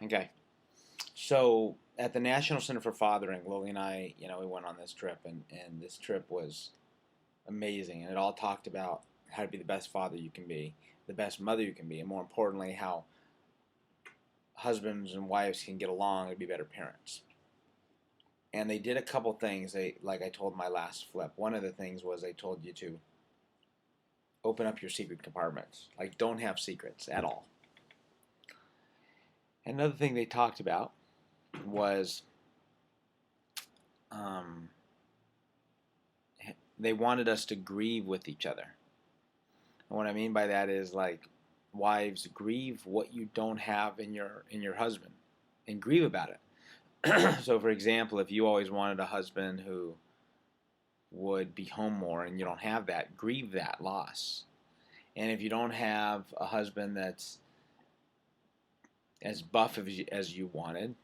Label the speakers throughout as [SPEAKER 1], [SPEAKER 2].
[SPEAKER 1] Okay. So at the National Center for Fathering, Lily and I, we went on this trip, and this trip was amazing. And it all talked about how to be the best father you can be, the best mother you can be, and more importantly, how husbands and wives can get along and be better parents. And they did a couple things. Like I told my last flip. One of the things was they told you to open up your secret compartments. Like, don't have secrets at all. Another thing they talked about was um, they wanted us to grieve with each other. And what I mean by that is, like, wives, grieve what you don't have in your husband, and grieve about it. So, for example, if you always wanted a husband who would be home more and you don't have that, grieve that loss. And if you don't have a husband that's as buff as you wanted,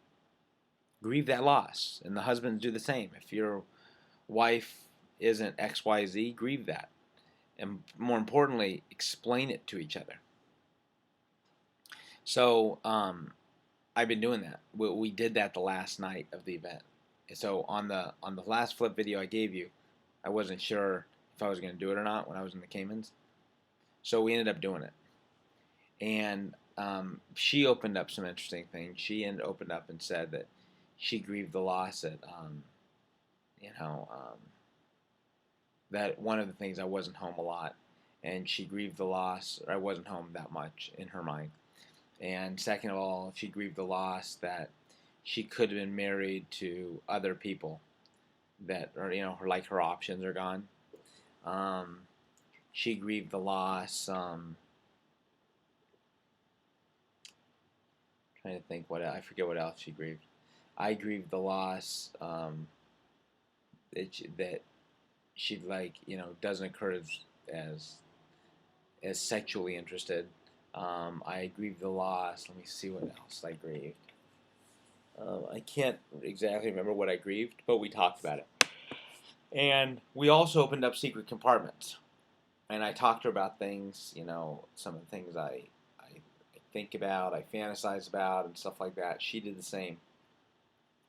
[SPEAKER 1] grieve that loss. And the husbands do the same. If your wife isn't XYZ, grieve that. And more importantly, explain it to each other. So I've been doing that. We did that the last night of the event. So on the last flip video I gave you, I wasn't sure if I was going to do it or not when I was in the Caymans. So we ended up doing it. And she opened up some interesting things. She opened up and said that she grieved the loss that, you know, that one of the things I wasn't home a lot, and she grieved the loss, or I wasn't home that much in her mind. And second of all, she grieved the loss that she could have been married to other people that are, like her options are gone. Um, she grieved the loss. Trying to think I forget what else she grieved. I grieved the loss that she doesn't occur as sexually interested. I grieved the loss. Let me see what else I grieved. I can't exactly remember what I grieved, but we talked about it. And we also opened up secret compartments. And I talked to her about things, some of the things I think about, I fantasize about, and stuff like that. She did the same.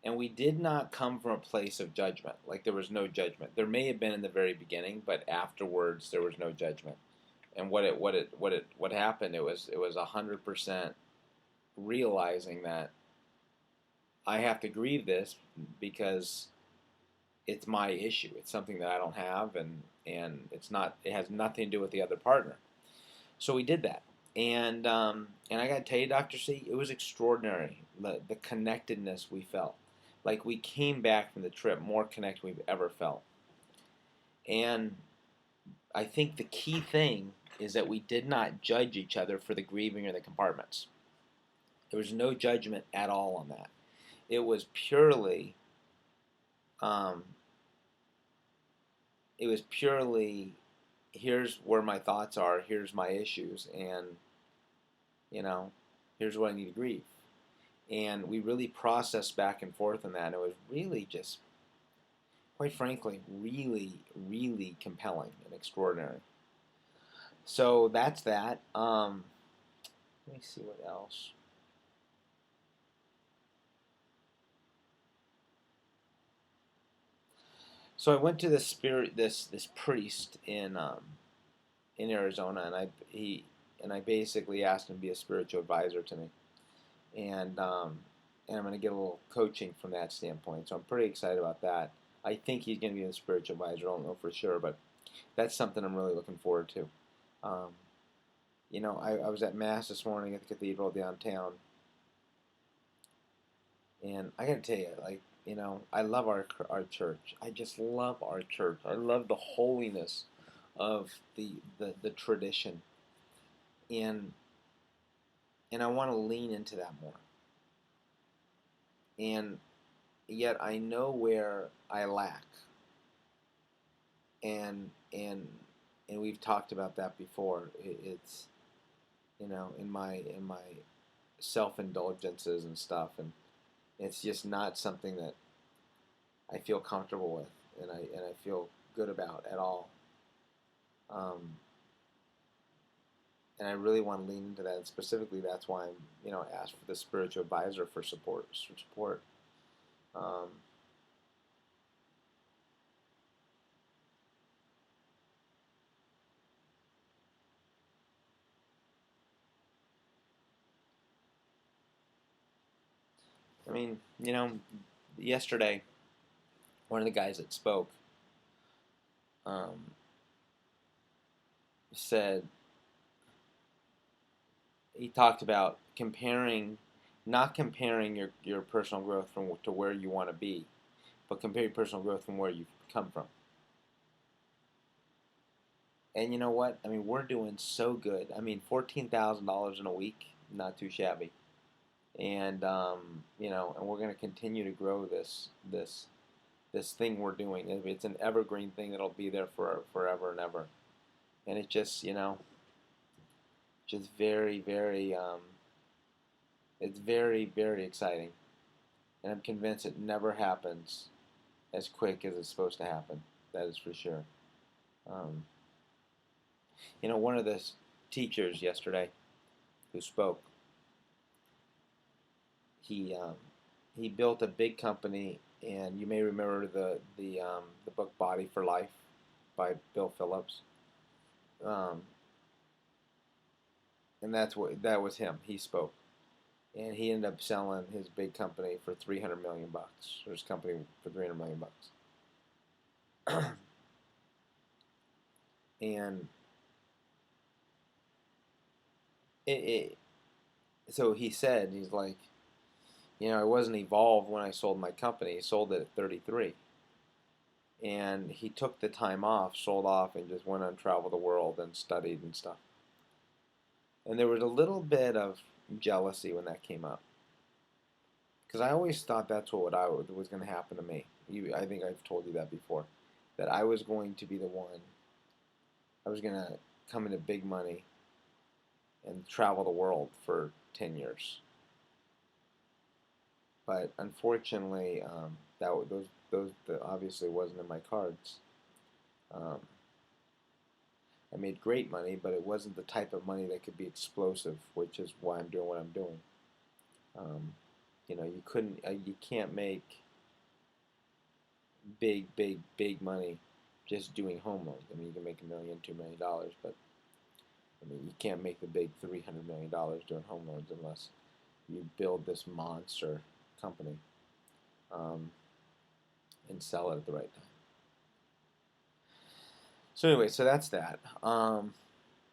[SPEAKER 1] And we did not come from a place of judgment. Like, there was no judgment. There may have been in the very beginning, but afterwards there was no judgment. And what happened? It was 100% realizing that I have to grieve this because it's my issue. It's something that I don't have, and it's not. It has nothing to do with the other partner. So we did that, and I got to tell you, Doctor C, it was extraordinary. The connectedness we felt, like we came back from the trip more connected we've ever felt. And I think the key thing is that we did not judge each other for the grieving or the compartments. There was no judgment at all on that. It was purely um, it was purely, here's where my thoughts are, here's my issues, and you know here's what I need to grieve. And we really processed back and forth on that, and it was really just, quite frankly, really, really compelling and extraordinary. So that's that. Let me see what else. So I went to this priest in Arizona, and I basically asked him to be a spiritual advisor to me, and and I'm going to get a little coaching from that standpoint. So I'm pretty excited about that. I think he's going to be a spiritual advisor. I don't know for sure, but that's something I'm really looking forward to. Um, I was at mass this morning at the cathedral downtown, and I got to tell you, like, I love our church. I just love our church. I love the holiness of the tradition, and I want to lean into that more. And yet I know where I lack, and we've talked about that before. It's in my self indulgences and stuff, and it's just not something that I feel comfortable with, and I feel good about at all. Um, and I really want to lean into that. And specifically, that's why I'm, asked for the spiritual advisor for support. Um, I mean, yesterday, one of the guys that spoke um, said he talked about not comparing your personal growth to where you want to be, but compare your personal growth from where you've come from. And you know what? I mean, we're doing so good. I mean, $14,000 in a week, not too shabby. And and we're going to continue to grow this thing we're doing. It's an evergreen thing that'll be there for forever and ever. And it's just very, very, it's very, very exciting. And I'm convinced it never happens as quick as it's supposed to happen. That is for sure. Um, one of the teachers yesterday who spoke, he um, he built a big company, and you may remember the book Body for Life by Bill Phillips, um, and that was him. He spoke, and he ended up selling his big company for $300 million, or his company for $300 million. And it so he said, he's like, I wasn't evolved when I sold my company. He sold it at 33. And he took the time off, sold off, and just went on travel the world and studied and stuff. And there was a little bit of jealousy when that came up. Because I always thought that's what was going to happen to me. I think I've told you that before. That I was going to be the one. I was going to come into big money and travel the world for 10 years. But unfortunately, those obviously wasn't in my cards. Um, I made great money, but it wasn't the type of money that could be explosive, which is why I'm doing what I'm doing. Um, you can't make big money just doing home loans. I mean, you can make $1 million, $2 million, but I mean, you can't make the big $300 million doing home loans unless you build this monster company um, and sell it at the right time. So anyway, so that's that.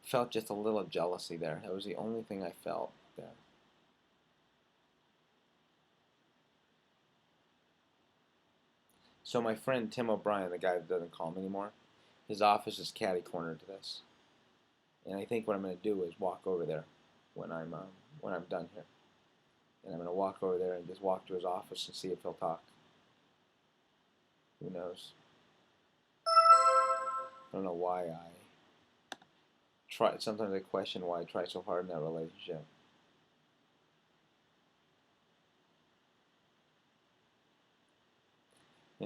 [SPEAKER 1] Felt just a little jealousy there. That was the only thing I felt there. So my friend Tim O'Brien, the guy that doesn't call me anymore, his office is catty corner to this, and I think what I'm going to do is walk over there when I'm done here, and I'm going to walk over there and just walk to his office and see if he'll talk. Who knows? I don't know why I try. Sometimes I question why I try so hard in that relationship.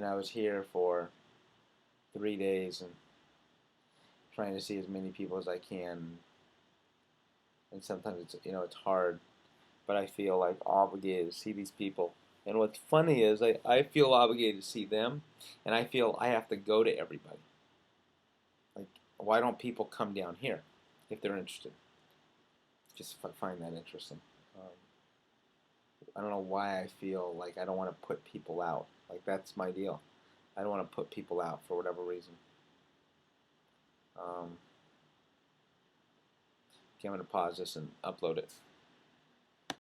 [SPEAKER 1] I was here for 3 days and trying to see as many people as I can, and sometimes it's hard, but I feel like obligated to see these people. And what's funny is I feel obligated to see them, and I feel I have to go to everybody. Like, why don't people come down here if they're interested? Just find that interesting. I don't know why I feel like I don't want to put people out. Like, that's my deal. I don't want to put people out for whatever reason. Okay, I'm going to pause this and upload it.